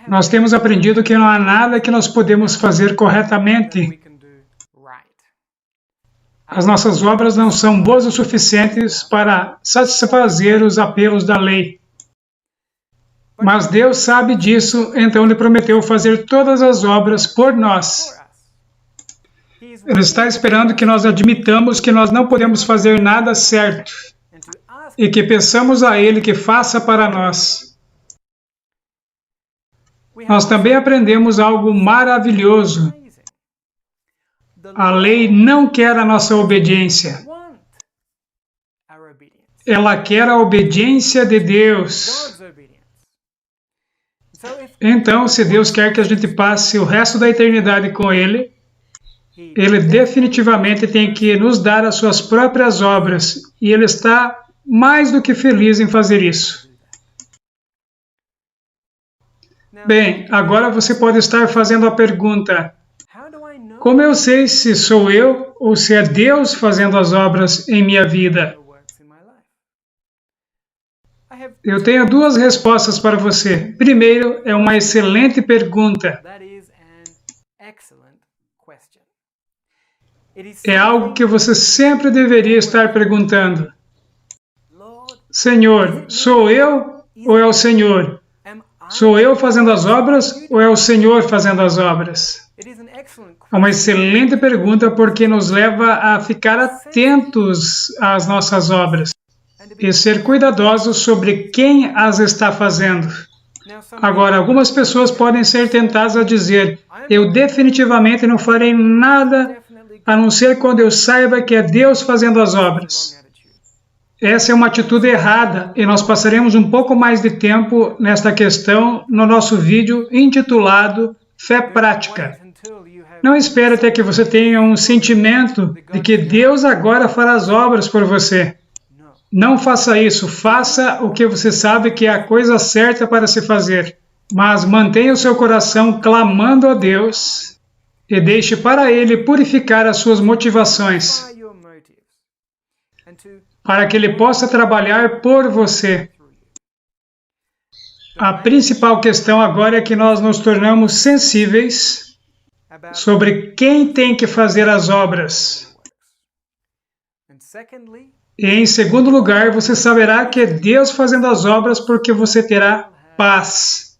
Nós temos aprendido que não há nada que nós podemos fazer corretamente. As nossas obras não são boas o suficientes para satisfazer os apelos da lei. Mas Deus sabe disso, então Ele prometeu fazer todas as obras por nós. Ele está esperando que nós admitamos que nós não podemos fazer nada certo e que peçamos a Ele que faça para nós. Nós também aprendemos algo maravilhoso. A lei não quer a nossa obediência. Ela quer a obediência de Deus. Então, se Deus quer que a gente passe o resto da eternidade com Ele, Ele definitivamente tem que nos dar as suas próprias obras, e Ele está mais do que feliz em fazer isso. Bem, agora você pode estar fazendo a pergunta: como eu sei se sou eu ou se é Deus fazendo as obras em minha vida? Eu tenho duas respostas para você. Primeiro, é uma excelente pergunta. É algo que você sempre deveria estar perguntando. Senhor, sou eu ou é o Senhor? Sou eu fazendo as obras ou é o Senhor fazendo as obras? É uma excelente pergunta porque nos leva a ficar atentos às nossas obras e ser cuidadosos sobre quem as está fazendo. Agora, algumas pessoas podem ser tentadas a dizer: eu definitivamente não farei nada a não ser quando eu saiba que é Deus fazendo as obras. Essa é uma atitude errada e nós passaremos um pouco mais de tempo nesta questão no nosso vídeo intitulado Fé Prática. Não espere até que você tenha um sentimento de que Deus agora fará as obras por você. Não faça isso. Faça o que você sabe que é a coisa certa para se fazer. Mas mantenha o seu coração clamando a Deus e deixe para Ele purificar as suas motivações, para que Ele possa trabalhar por você. A principal questão agora é que nós nos tornamos sensíveis sobre quem tem que fazer as obras. E em segundo lugar, você saberá que é Deus fazendo as obras porque você terá paz.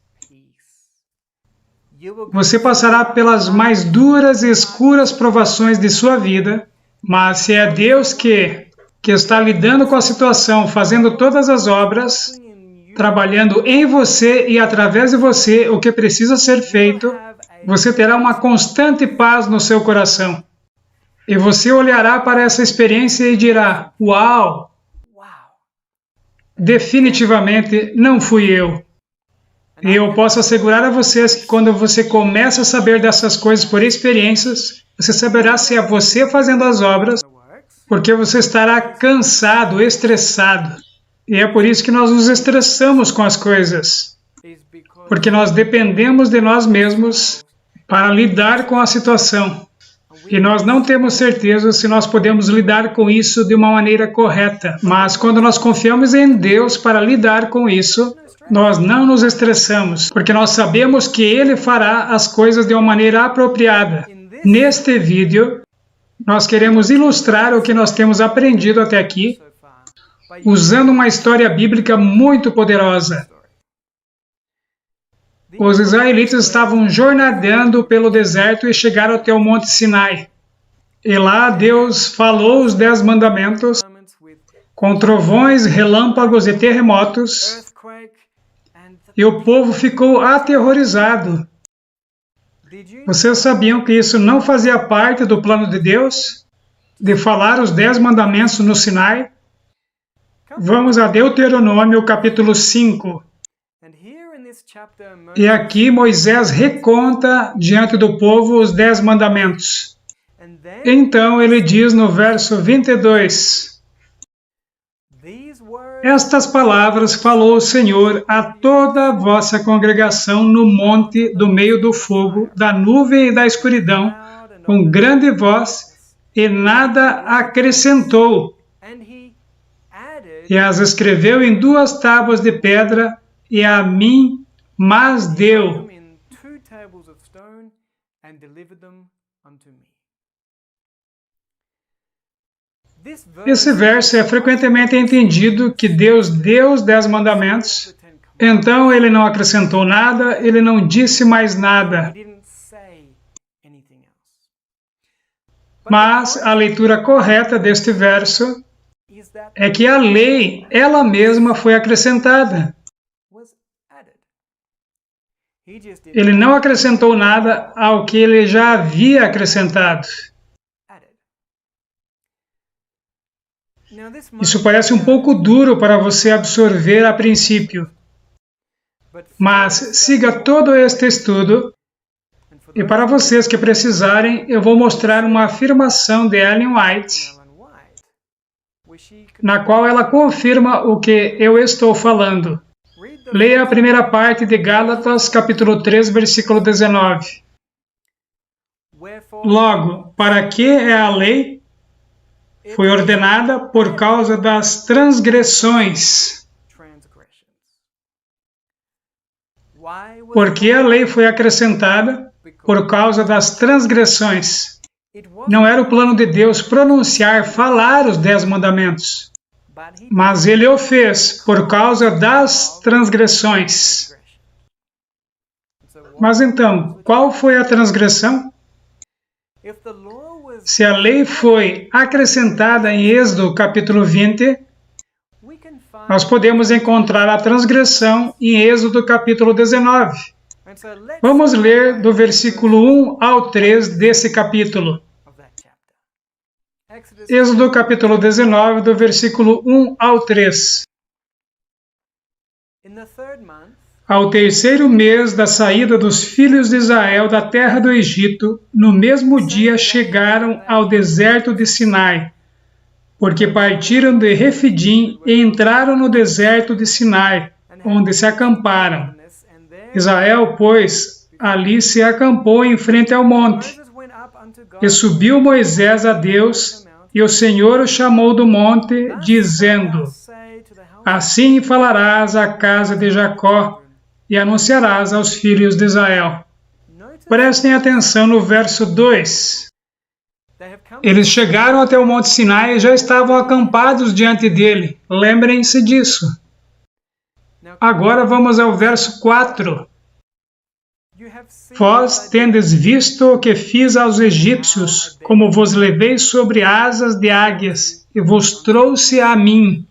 Você passará pelas mais duras e escuras provações de sua vida, mas se é Deus que está lidando com a situação, fazendo todas as obras, trabalhando em você e através de você o que precisa ser feito, você terá uma constante paz no seu coração. E você olhará para essa experiência e dirá: uau! Definitivamente não fui eu. E eu posso assegurar a vocês que quando você começa a saber dessas coisas por experiências, você saberá se é você fazendo as obras, porque você estará cansado, estressado. E é por isso que nós nos estressamos com as coisas. Porque nós dependemos de nós mesmos para lidar com a situação. E nós não temos certeza se nós podemos lidar com isso de uma maneira correta. Mas quando nós confiamos em Deus para lidar com isso, nós não nos estressamos, porque nós sabemos que Ele fará as coisas de uma maneira apropriada. Neste vídeo, nós queremos ilustrar o que nós temos aprendido até aqui, usando uma história bíblica muito poderosa. Os israelitas estavam jornadando pelo deserto e chegaram até o Monte Sinai. E lá Deus falou os 10 mandamentos com trovões, relâmpagos e terremotos. E o povo ficou aterrorizado. Vocês sabiam que isso não fazia parte do plano de Deus? De falar os 10 mandamentos no Sinai? Vamos a Deuteronômio capítulo 5. E aqui Moisés reconta diante do povo os 10 mandamentos. Então ele diz no verso 22: estas palavras falou o Senhor a toda a vossa congregação no monte do meio do fogo, da nuvem e da escuridão, com grande voz, e nada acrescentou. E as escreveu em 2 tábuas de pedra, e a mim mas deu. Esse verso é frequentemente entendido que Deus deu os 10 mandamentos, então ele não acrescentou nada, ele não disse mais nada. Mas a leitura correta deste verso é que a lei, ela mesma foi acrescentada. Ele não acrescentou nada ao que ele já havia acrescentado. Isso parece um pouco duro para você absorver a princípio. Mas siga todo este estudo, e para vocês que precisarem, eu vou mostrar uma afirmação de Ellen White, na qual ela confirma o que eu estou falando. Leia a primeira parte de Gálatas, capítulo 3, versículo 19. Logo, para que é a lei? Foi ordenada por causa das transgressões. Por que a lei foi acrescentada? Por causa das transgressões. Não era o plano de Deus pronunciar, falar os 10 mandamentos. Mas ele o fez por causa das transgressões. Mas então, qual foi a transgressão? Se a lei foi acrescentada em Êxodo capítulo 20, nós podemos encontrar a transgressão em Êxodo capítulo 19. Vamos ler do versículo 1 ao 3 desse capítulo. Êxodo capítulo 19, do versículo 1 ao 3. Ao terceiro mês da saída dos filhos de Israel da terra do Egito, no mesmo dia chegaram ao deserto de Sinai, porque partiram de Refidim e entraram no deserto de Sinai, onde se acamparam. Israel, pois, ali se acampou em frente ao monte. E subiu Moisés a Deus, e o Senhor o chamou do monte, dizendo: Assim falarás à casa de Jacó, e anunciarás aos filhos de Israel. Prestem atenção no verso 2. Eles chegaram até o Monte Sinai e já estavam acampados diante dele. Lembrem-se disso. Agora vamos ao verso 4. Vós tendes visto o que fiz aos egípcios, como vos levei sobre asas de águias, e vos trouxe a mim.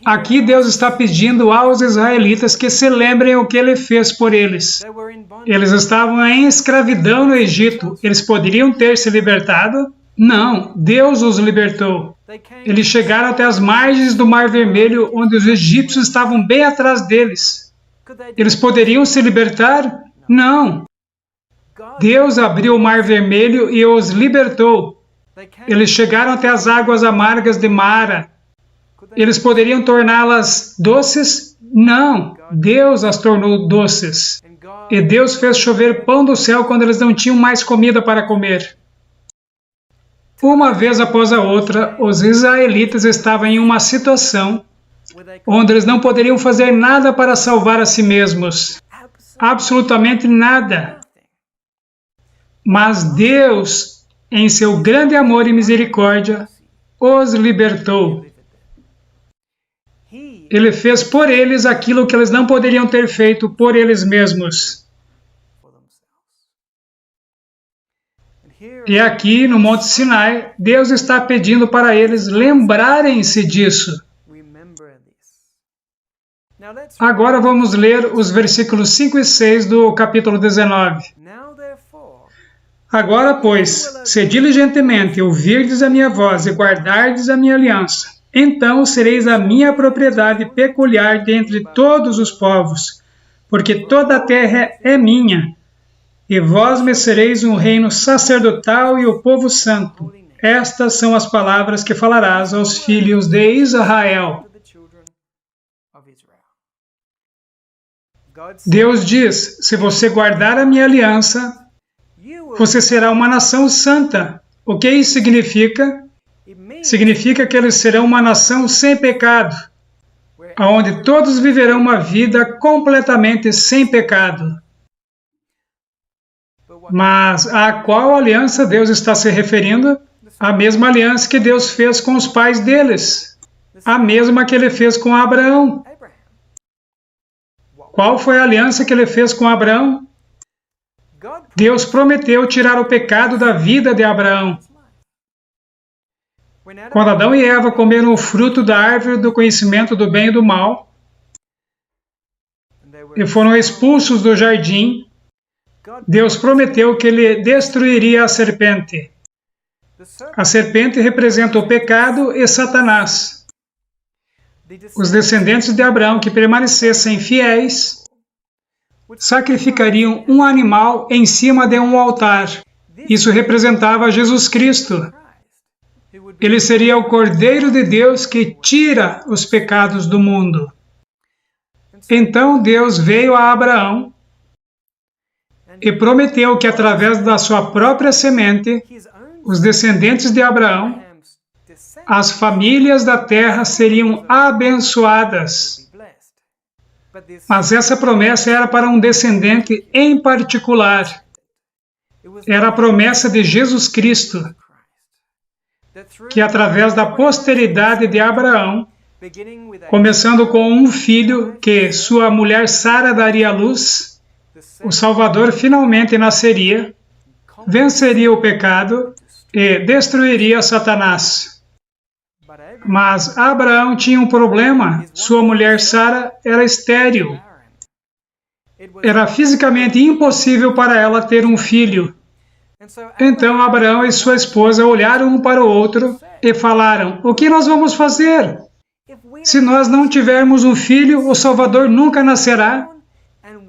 Aqui Deus está pedindo aos israelitas que se lembrem o que ele fez por eles. Eles estavam em escravidão no Egito. Eles poderiam ter se libertado? Não, Deus os libertou. Eles chegaram até as margens do Mar Vermelho, onde os egípcios estavam bem atrás deles. Eles poderiam se libertar? Não. Deus abriu o Mar Vermelho e os libertou. Eles chegaram até as águas amargas de Mara. Eles poderiam torná-las doces? Não. Deus as tornou doces. E Deus fez chover pão do céu quando eles não tinham mais comida para comer. Uma vez após a outra, os israelitas estavam em uma situação onde eles não poderiam fazer nada para salvar a si mesmos. Absolutamente nada. Mas Deus, em seu grande amor e misericórdia, os libertou. Ele fez por eles aquilo que eles não poderiam ter feito por eles mesmos. E aqui, no Monte Sinai, Deus está pedindo para eles lembrarem-se disso. Agora vamos ler os versículos 5 e 6 do capítulo 19. Agora, pois, se diligentemente ouvirdes a minha voz e guardardes a minha aliança, então sereis a minha propriedade peculiar dentre todos os povos, porque toda a terra é minha, e vós me sereis um reino sacerdotal e o povo santo. Estas são as palavras que falarás aos filhos de Israel. Deus diz: se você guardar a minha aliança, você será uma nação santa. O que isso significa? Significa que eles serão uma nação sem pecado. onde todos viverão uma vida completamente sem pecado. Mas a qual aliança Deus está se referindo? A mesma aliança que Deus fez com os pais deles. A mesma que Ele fez com Abraão. Qual foi a aliança que Ele fez com Abraão? Deus prometeu tirar o pecado da vida de Abraão. Quando Adão e Eva comeram o fruto da árvore do conhecimento do bem e do mal e foram expulsos do jardim, Deus prometeu que Ele destruiria a serpente. A serpente representa o pecado e Satanás. Os descendentes de Abraão que permanecessem fiéis sacrificariam um animal em cima de um altar. Isso representava Jesus Cristo. Ele seria o Cordeiro de Deus que tira os pecados do mundo. Então Deus veio a Abraão e prometeu que através da sua própria semente, os descendentes de Abraão, as famílias da terra seriam abençoadas. Mas essa promessa era para um descendente em particular. Era a promessa de Jesus Cristo, que através da posteridade de Abraão, começando com um filho que sua mulher Sara daria à luz, o Salvador finalmente nasceria, venceria o pecado e destruiria Satanás. Mas Abraão tinha um problema. Sua mulher Sara era estéril. Era fisicamente impossível para ela ter um filho. Então Abraão e sua esposa olharam um para o outro e falaram: o que nós vamos fazer? Se nós não tivermos um filho, o Salvador nunca nascerá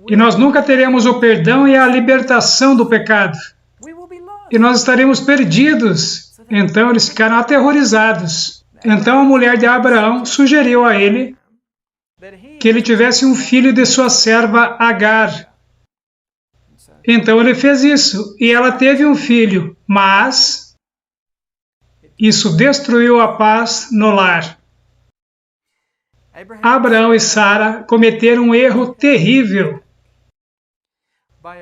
e nós nunca teremos o perdão e a libertação do pecado. E nós estaremos perdidos. Então eles ficaram aterrorizados. Então a mulher de Abraão sugeriu a ele que ele tivesse um filho de sua serva Agar. Então ele fez isso, e ela teve um filho, mas isso destruiu a paz no lar. Abraão e Sara cometeram um erro terrível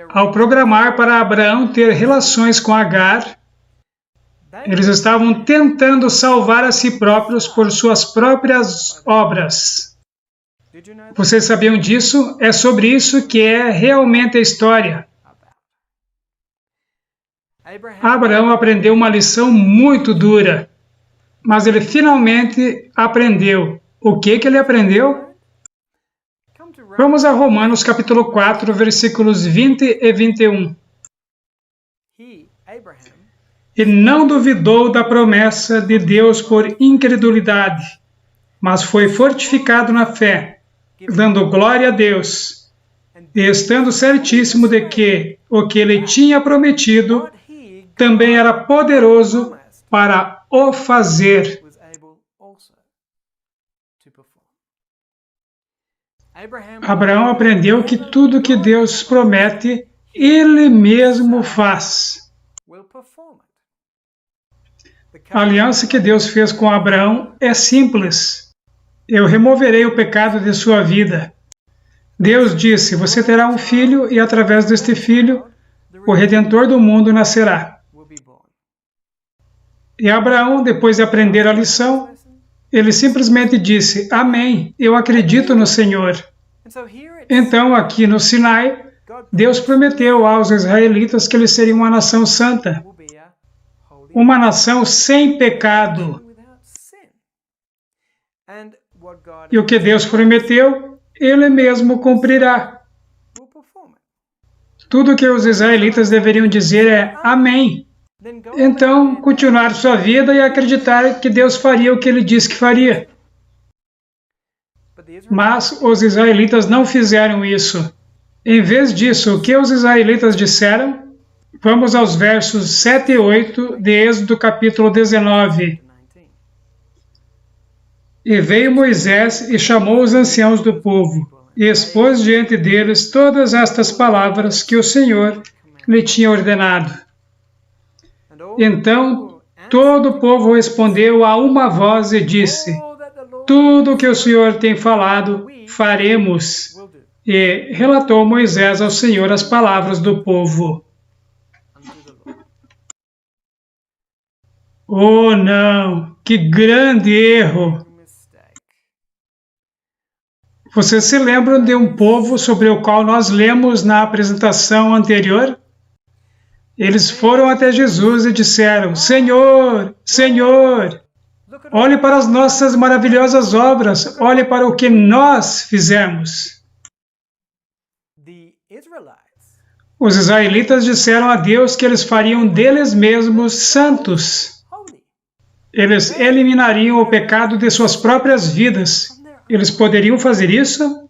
ao programar para Abraão ter relações com Agar. Eles estavam tentando salvar a si próprios por suas próprias obras. Vocês sabiam disso? É sobre isso que é realmente a história. Abraão aprendeu uma lição muito dura, mas ele finalmente aprendeu. O que ele aprendeu? Vamos a Romanos capítulo 4, versículos 20 e 21. E não duvidou da promessa de Deus por incredulidade, mas foi fortificado na fé, dando glória a Deus, e estando certíssimo de que o que ele tinha prometido também era poderoso para o fazer. Abraão aprendeu que tudo que Deus promete, Ele mesmo faz. A aliança que Deus fez com Abraão é simples. Eu removerei o pecado de sua vida. Deus disse: você terá um filho e através deste filho, o Redentor do mundo nascerá. E Abraão, depois de aprender a lição, ele simplesmente disse: amém, eu acredito no Senhor. Então, aqui no Sinai, Deus prometeu aos israelitas que eles seriam uma nação santa, uma nação sem pecado. E o que Deus prometeu, Ele mesmo cumprirá. Tudo que os israelitas deveriam dizer é amém. Então, continuar sua vida e acreditar que Deus faria o que Ele disse que faria. Mas os israelitas não fizeram isso. Em vez disso, o que os israelitas disseram? Vamos aos versos 7 e 8 de Êxodo capítulo 19. E veio Moisés e chamou os anciãos do povo, e expôs diante deles todas estas palavras que o Senhor lhe tinha ordenado. Então todo o povo respondeu a uma voz e disse: tudo o que o Senhor tem falado, faremos. E relatou Moisés ao Senhor as palavras do povo. Oh, não! Que grande erro! Vocês se lembram de um povo sobre o qual nós lemos na apresentação anterior? Eles foram até Jesus e disseram: Senhor, Senhor, olhe para as nossas maravilhosas obras, olhe para o que nós fizemos. Os israelitas disseram a Deus que eles fariam deles mesmos santos. Eles eliminariam o pecado de suas próprias vidas. Eles poderiam fazer isso?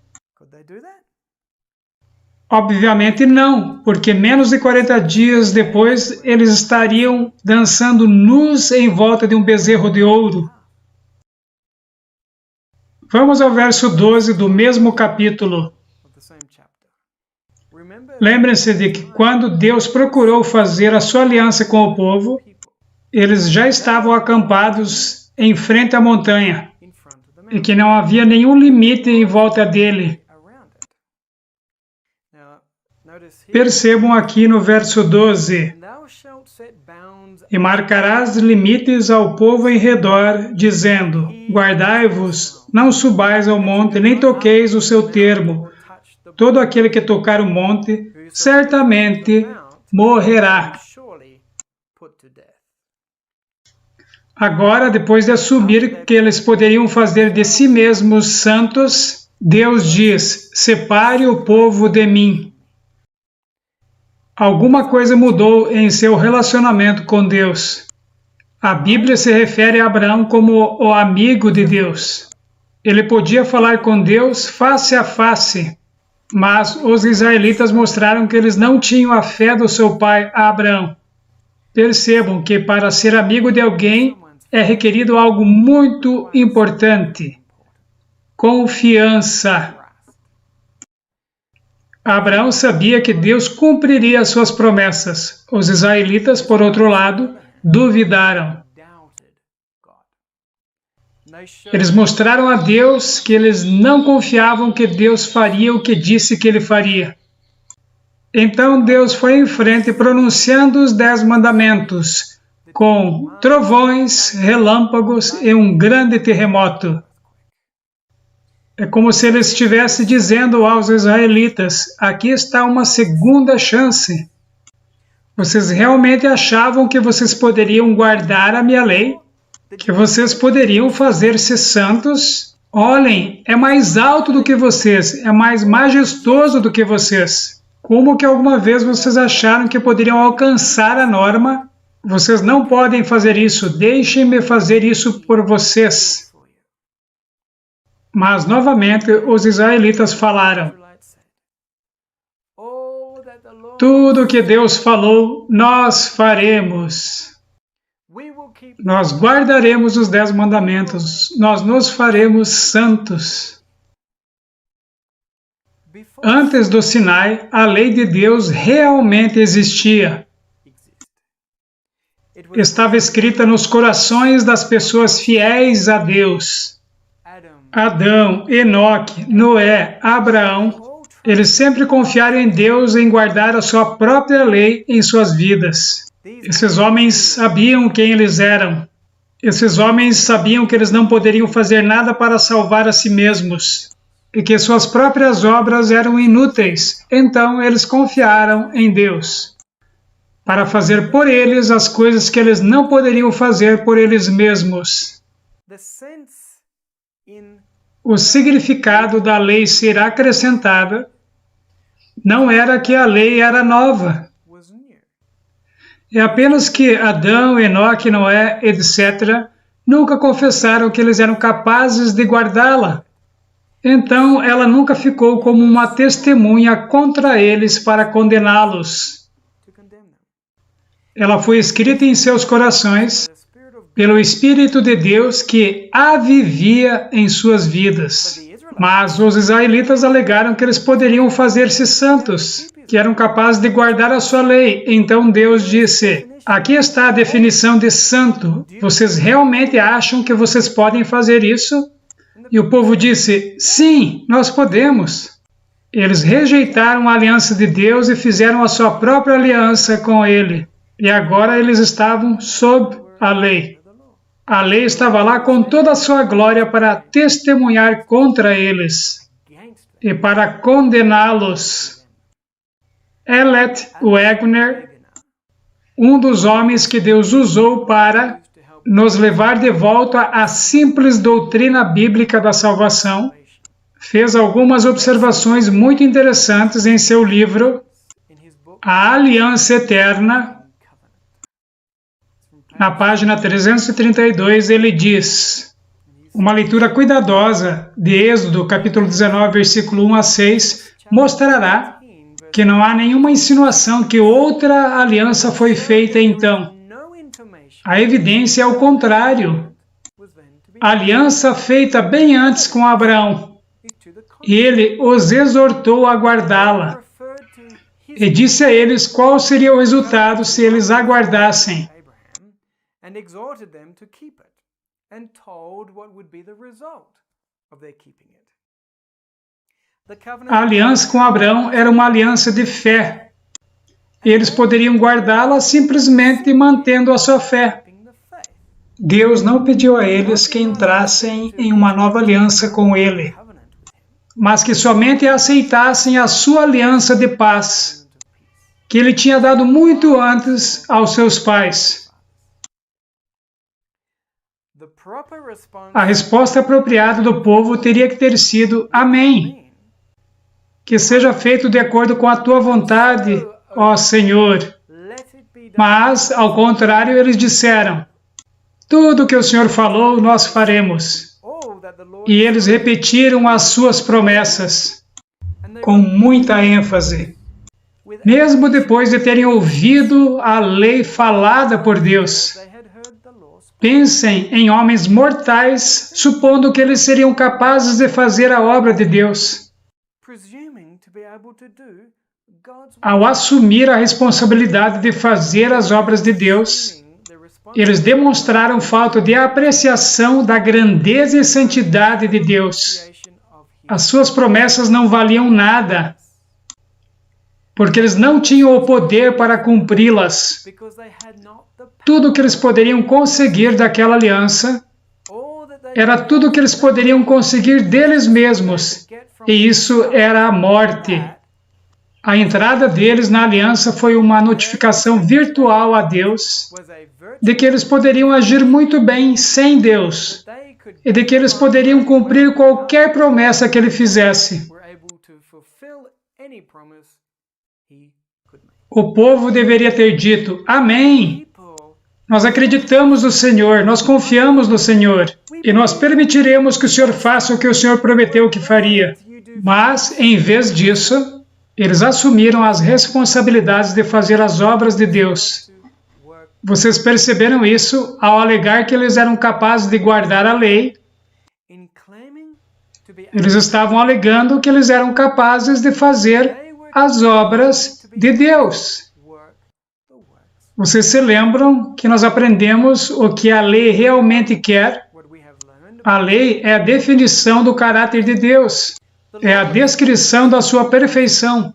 Obviamente não, porque menos de 40 dias depois eles estariam dançando nus em volta de um bezerro de ouro. Vamos ao verso 12 do mesmo capítulo. Lembrem-se de que quando Deus procurou fazer a sua aliança com o povo, eles já estavam acampados em frente à montanha e que não havia nenhum limite em volta dele. Percebam aqui no verso 12: E marcarás limites ao povo em redor, dizendo: Guardai-vos, não subais ao monte, nem toqueis o seu termo. Todo aquele que tocar o monte, certamente morrerá. Agora, depois de assumir que eles poderiam fazer de si mesmos santos, Deus diz: separe o povo de mim. Alguma coisa mudou em seu relacionamento com Deus. A Bíblia se refere a Abraão como o amigo de Deus. Ele podia falar com Deus face a face, mas os israelitas mostraram que eles não tinham a fé do seu pai Abraão. Percebam que para ser amigo de alguém é requerido algo muito importante: confiança. Abraão sabia que Deus cumpriria as suas promessas. Os israelitas, por outro lado, duvidaram. Eles mostraram a Deus que eles não confiavam que Deus faria o que disse que ele faria. Então Deus foi em frente pronunciando os 10 mandamentos, com trovões, relâmpagos e um grande terremoto. É como se ele estivesse dizendo aos israelitas: aqui está uma segunda chance. Vocês realmente achavam que vocês poderiam guardar a minha lei? Que vocês poderiam fazer-se santos? Olhem, é mais alto do que vocês, é mais majestoso do que vocês. Como que alguma vez vocês acharam que poderiam alcançar a norma? Vocês não podem fazer isso, deixem-me fazer isso por vocês. Mas, novamente, os israelitas falaram: tudo que Deus falou, nós faremos. Nós guardaremos os 10 mandamentos, nós nos faremos santos. Antes do Sinai, a lei de Deus realmente existia. Estava escrita nos corações das pessoas fiéis a Deus. Adão, Enoque, Noé, Abraão, eles sempre confiaram em Deus em guardar a sua própria lei em suas vidas. Esses homens sabiam quem eles eram. Esses homens sabiam que eles não poderiam fazer nada para salvar a si mesmos e que suas próprias obras eram inúteis. Então eles confiaram em Deus para fazer por eles as coisas que eles não poderiam fazer por eles mesmos. O significado da lei ser acrescentada não era que a lei era nova. É apenas que Adão, Enoque, Noé, etc., nunca confessaram que eles eram capazes de guardá-la. Então, ela nunca ficou como uma testemunha contra eles para condená-los. Ela foi escrita em seus corações pelo Espírito de Deus que a vivia em suas vidas. Mas os israelitas alegaram que eles poderiam fazer-se santos, que eram capazes de guardar a sua lei. Então Deus disse: aqui está a definição de santo. Vocês realmente acham que vocês podem fazer isso? E o povo disse, sim, nós podemos. Eles rejeitaram a aliança de Deus e fizeram a sua própria aliança com Ele. E agora eles estavam sob a lei. A lei estava lá com toda a sua glória para testemunhar contra eles e para condená-los. Elliot Wagner, um dos homens que Deus usou para nos levar de volta à simples doutrina bíblica da salvação, fez algumas observações muito interessantes em seu livro A Aliança Eterna. Na página 332, ele diz, uma leitura cuidadosa de Êxodo, capítulo 19, versículo 1 a 6, mostrará que não há nenhuma insinuação que outra aliança foi feita então. A evidência é o contrário. A aliança feita bem antes com Abraão. E ele os exortou a guardá-la. E disse a eles qual seria o resultado se eles aguardassem. And exhorted them to keep it, and told what would be the result of their keeping it. A aliança com Abraão era uma aliança de fé. Eles poderiam guardá-la simplesmente mantendo a sua fé. Deus não pediu a eles que entrassem em uma nova aliança com Ele, mas que somente aceitassem a sua aliança de paz, que Ele tinha dado muito antes aos seus pais. A resposta apropriada do povo teria que ter sido Amém. Que seja feito de acordo com a tua vontade, ó Senhor. Mas, ao contrário, eles disseram, tudo o que o Senhor falou, nós faremos. E eles repetiram as suas promessas, com muita ênfase. Mesmo depois de terem ouvido a lei falada por Deus. Pensem em homens mortais, supondo que eles seriam capazes de fazer a obra de Deus. Ao assumir a responsabilidade de fazer as obras de Deus, eles demonstraram falta de apreciação da grandeza e santidade de Deus. As suas promessas não valiam nada, porque eles não tinham o poder para cumpri-las. Tudo o que eles poderiam conseguir daquela aliança era tudo o que eles poderiam conseguir deles mesmos, e isso era a morte. A entrada deles na aliança foi uma notificação virtual a Deus de que eles poderiam agir muito bem sem Deus e de que eles poderiam cumprir qualquer promessa que Ele fizesse. O povo deveria ter dito, Amém. Nós acreditamos no Senhor, nós confiamos no Senhor, e nós permitiremos que o Senhor faça o que o Senhor prometeu que faria. Mas, em vez disso, eles assumiram as responsabilidades de fazer as obras de Deus. Vocês perceberam isso ao alegar que eles eram capazes de guardar a lei? Eles estavam alegando que eles eram capazes de fazer as obras de Deus. Vocês se lembram que nós aprendemos o que a lei realmente quer? A lei é a definição do caráter de Deus. É a descrição da sua perfeição.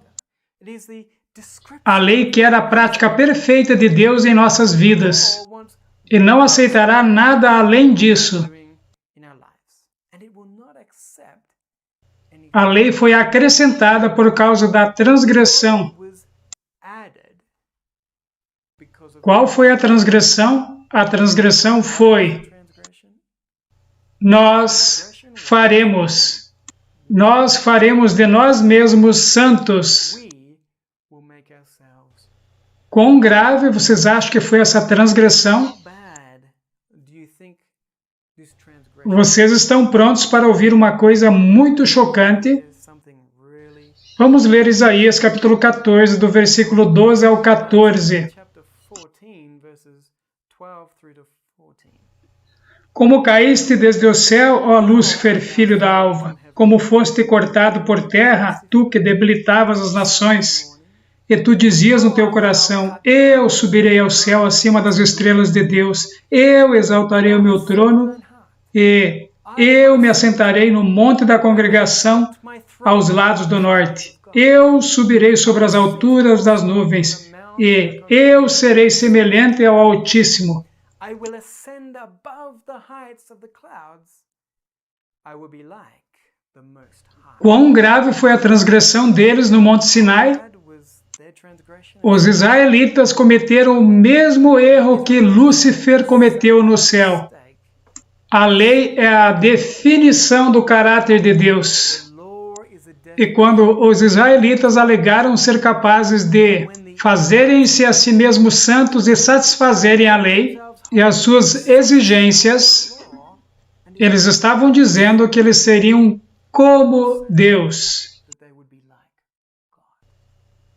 A lei quer a prática perfeita de Deus em nossas vidas. E não aceitará nada além disso. A lei foi acrescentada por causa da transgressão. Qual foi a transgressão? A transgressão foi: nós faremos de nós mesmos santos. Quão grave vocês acham que foi essa transgressão? Vocês estão prontos para ouvir uma coisa muito chocante? Vamos ler Isaías capítulo 14, do versículo 12 ao 14. Como caíste desde o céu, ó Lúcifer, filho da alva, como foste cortado por terra, tu que debilitavas as nações, e tu dizias no teu coração, eu subirei ao céu acima das estrelas de Deus, eu exaltarei o meu trono, e Eu me assentarei no monte da congregação aos lados do norte. Eu subirei sobre as alturas das nuvens, e eu serei semelhante ao Altíssimo. I will ascend above the heights of the clouds. I will be like the Most High. Quão grave foi a transgressão deles no Monte Sinai? That was their transgression. Os israelitas cometeram o mesmo erro que Lúcifer cometeu no céu. A lei é a definição do caráter de Deus. E quando os israelitas alegaram ser capazes de fazerem-se a si mesmos santos e satisfazerem a lei e as suas exigências, eles estavam dizendo que eles seriam como Deus.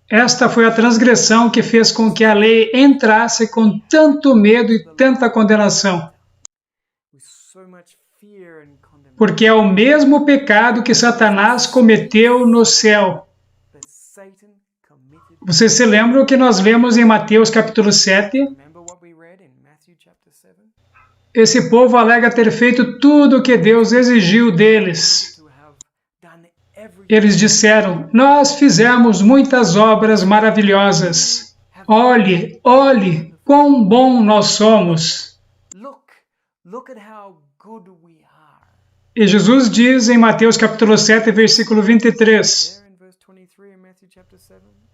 Esta foi a transgressão que fez com que a lei entrasse com tanto medo e tanta condenação. Porque é o mesmo pecado que Satanás cometeu no céu. Vocês se lembram que nós lemos em Mateus capítulo 7? Esse povo alega ter feito tudo o que Deus exigiu deles. Eles disseram, nós fizemos muitas obras maravilhosas. Olhe, olhe, quão bom nós somos. E Jesus diz em Mateus capítulo 7, versículo 23,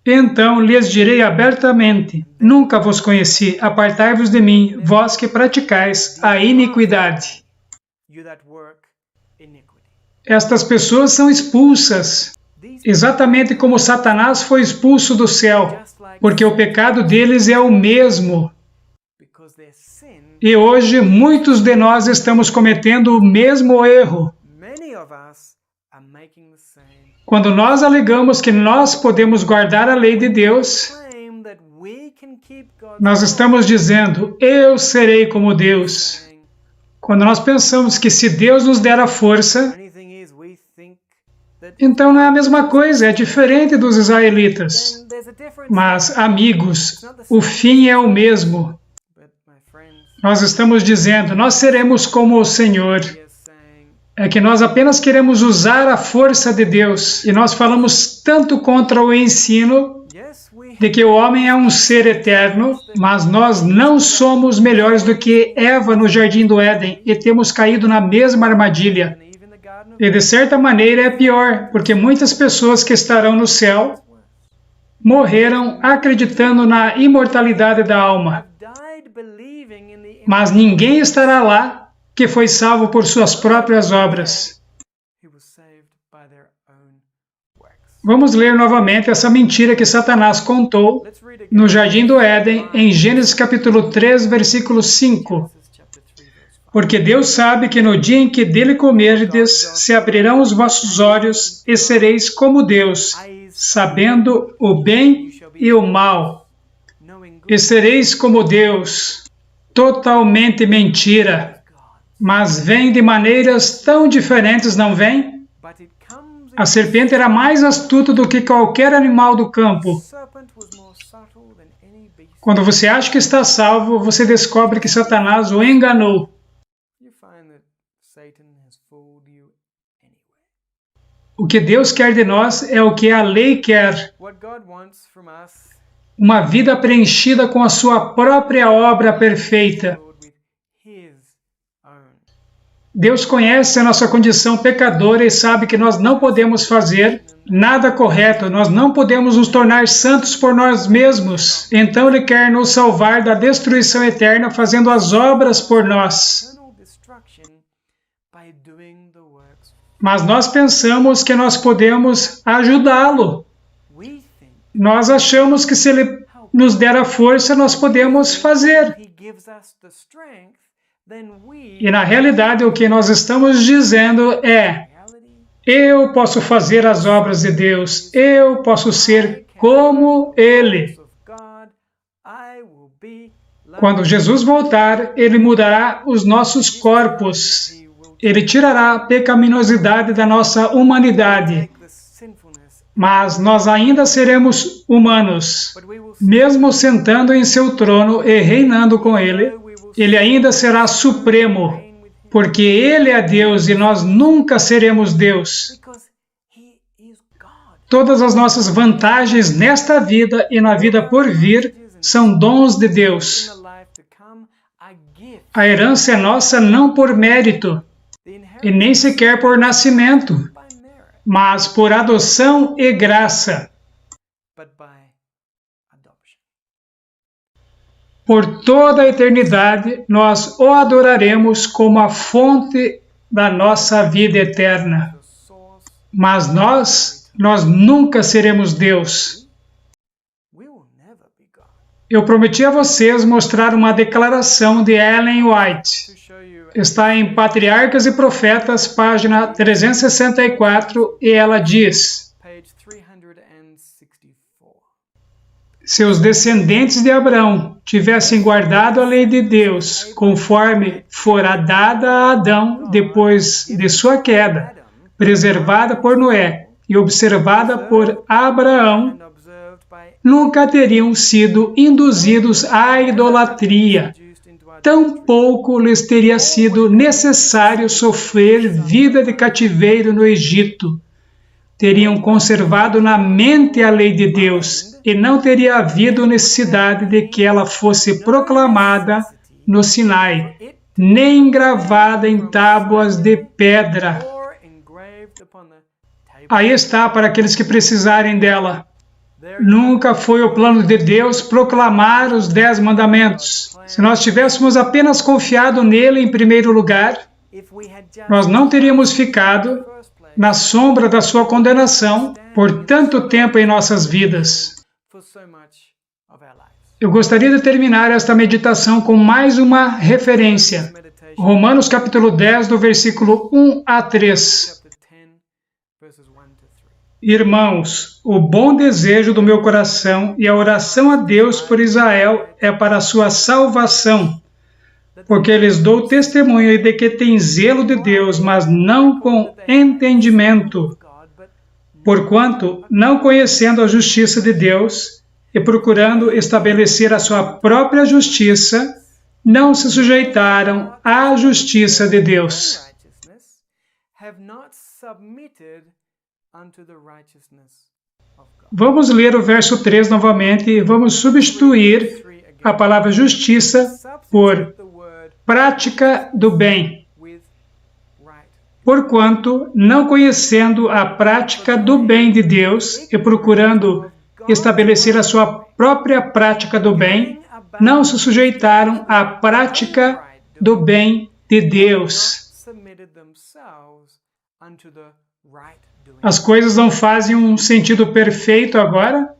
então lhes direi abertamente, nunca vos conheci, apartai-vos de mim, vós que praticais a iniquidade. Estas pessoas são expulsas, exatamente como Satanás foi expulso do céu, porque o pecado deles é o mesmo. E hoje, muitos de nós estamos cometendo o mesmo erro. Quando nós alegamos que nós podemos guardar a lei de Deus, nós estamos dizendo, eu serei como Deus. Quando nós pensamos que se Deus nos der a força, então não é a mesma coisa, é diferente dos israelitas. Mas, amigos, o fim é o mesmo. Nós estamos dizendo, nós seremos como o Senhor. É que nós apenas queremos usar a força de Deus. E nós falamos tanto contra o ensino de que o homem é um ser eterno, mas nós não somos melhores do que Eva no Jardim do Éden e temos caído na mesma armadilha. E de certa maneira é pior, porque muitas pessoas que estarão no céu morreram acreditando na imortalidade da alma. Mas ninguém estará lá que foi salvo por suas próprias obras. Vamos ler novamente essa mentira que Satanás contou no Jardim do Éden, em Gênesis capítulo 3, versículo 5. Porque Deus sabe que no dia em que dele comerdes, se abrirão os vossos olhos e sereis como Deus, sabendo o bem e o mal. E sereis como Deus. Totalmente mentira. Mas vem de maneiras tão diferentes, não vem? A serpente era mais astuta do que qualquer animal do campo. Quando você acha que está salvo, você descobre que Satanás o enganou. O que Deus quer de nós é o que a lei quer. Uma vida preenchida com a sua própria obra perfeita. Deus conhece a nossa condição pecadora e sabe que nós não podemos fazer nada correto, nós não podemos nos tornar santos por nós mesmos. Então Ele quer nos salvar da destruição eterna fazendo as obras por nós. Mas nós pensamos que nós podemos ajudá-lo. Nós achamos que se Ele nos der a força, nós podemos fazer. E na realidade o que nós estamos dizendo é, eu posso fazer as obras de Deus, eu posso ser como Ele. Quando Jesus voltar, Ele mudará os nossos corpos. Ele tirará a pecaminosidade da nossa humanidade. Mas nós ainda seremos humanos. Mesmo sentando em seu trono e reinando com Ele, Ele ainda será supremo. porque Ele é Deus e nós nunca seremos Deus. Todas as nossas vantagens nesta vida e na vida por vir são dons de Deus. A herança é nossa não por mérito, e nem sequer por nascimento, mas por adoção e graça. Por toda a eternidade, nós o adoraremos como a fonte da nossa vida eterna. Mas nós nunca seremos Deus. Eu prometi a vocês mostrar uma declaração de Ellen White. Está em Patriarcas e Profetas, página 364, e ela diz: se os descendentes de Abraão tivessem guardado a lei de Deus, conforme fora dada a Adão depois de sua queda, preservada por Noé e observada por Abraão, nunca teriam sido induzidos à idolatria. Tampouco lhes teria sido necessário sofrer vida de cativeiro no Egito. Teriam conservado na mente a lei de Deus, e não teria havido necessidade de que ela fosse proclamada no Sinai, nem gravada em tábuas de pedra. Aí está para aqueles que precisarem dela. Nunca foi o plano de Deus proclamar os 10 mandamentos. Se nós tivéssemos apenas confiado nele em primeiro lugar, nós não teríamos ficado na sombra da sua condenação por tanto tempo em nossas vidas. Eu gostaria de terminar esta meditação com mais uma referência. Romanos capítulo 10, do versículo 1 a 3. Irmãos, o bom desejo do meu coração e a oração a Deus por Israel é para a sua salvação, porque lhes dou testemunho de que tem zelo de Deus, mas não com entendimento, porquanto, não conhecendo a justiça de Deus e procurando estabelecer a sua própria justiça, não se sujeitaram à justiça de Deus. Vamos ler o verso 3 novamente e vamos substituir a palavra justiça por prática do bem. Porquanto, não conhecendo a prática do bem de Deus e procurando estabelecer a sua própria prática do bem, não se sujeitaram à prática do bem de Deus. As coisas não fazem um sentido perfeito agora?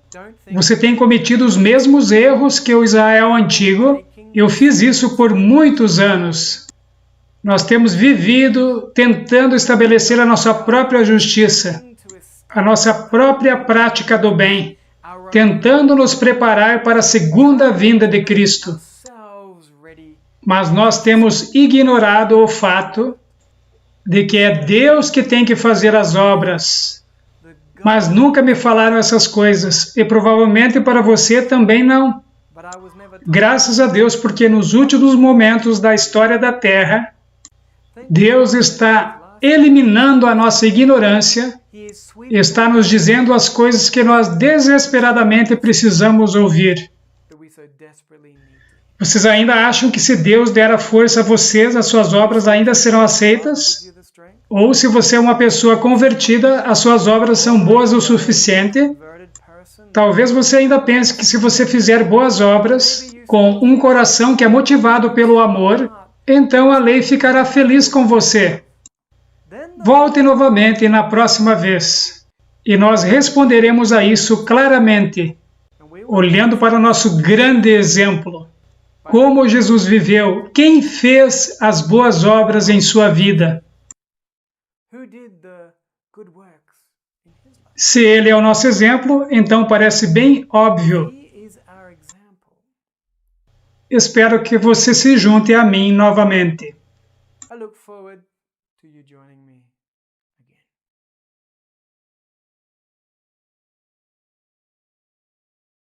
Você tem cometido os mesmos erros que o Israel antigo. Eu fiz isso por muitos anos. Nós temos vivido tentando estabelecer a nossa própria justiça, a nossa própria prática do bem, tentando nos preparar para a segunda vinda de Cristo. Mas nós temos ignorado o fato de que é Deus que tem que fazer as obras. Mas nunca me falaram essas coisas, e provavelmente para você também não. Graças a Deus, porque nos últimos momentos da história da Terra, Deus está eliminando a nossa ignorância, está nos dizendo as coisas que nós desesperadamente precisamos ouvir. Vocês ainda acham que se Deus der a força a vocês, as suas obras ainda serão aceitas? Ou se você é uma pessoa convertida, as suas obras são boas o suficiente? Talvez você ainda pense que se você fizer boas obras, com um coração que é motivado pelo amor, então a lei ficará feliz com você. Volte novamente na próxima vez, e nós responderemos a isso claramente, olhando para o nosso grande exemplo. Como Jesus viveu, quem fez as boas obras em sua vida? Se ele é o nosso exemplo, então parece bem óbvio. Espero que você se junte a mim novamente. I look forward to you joining me.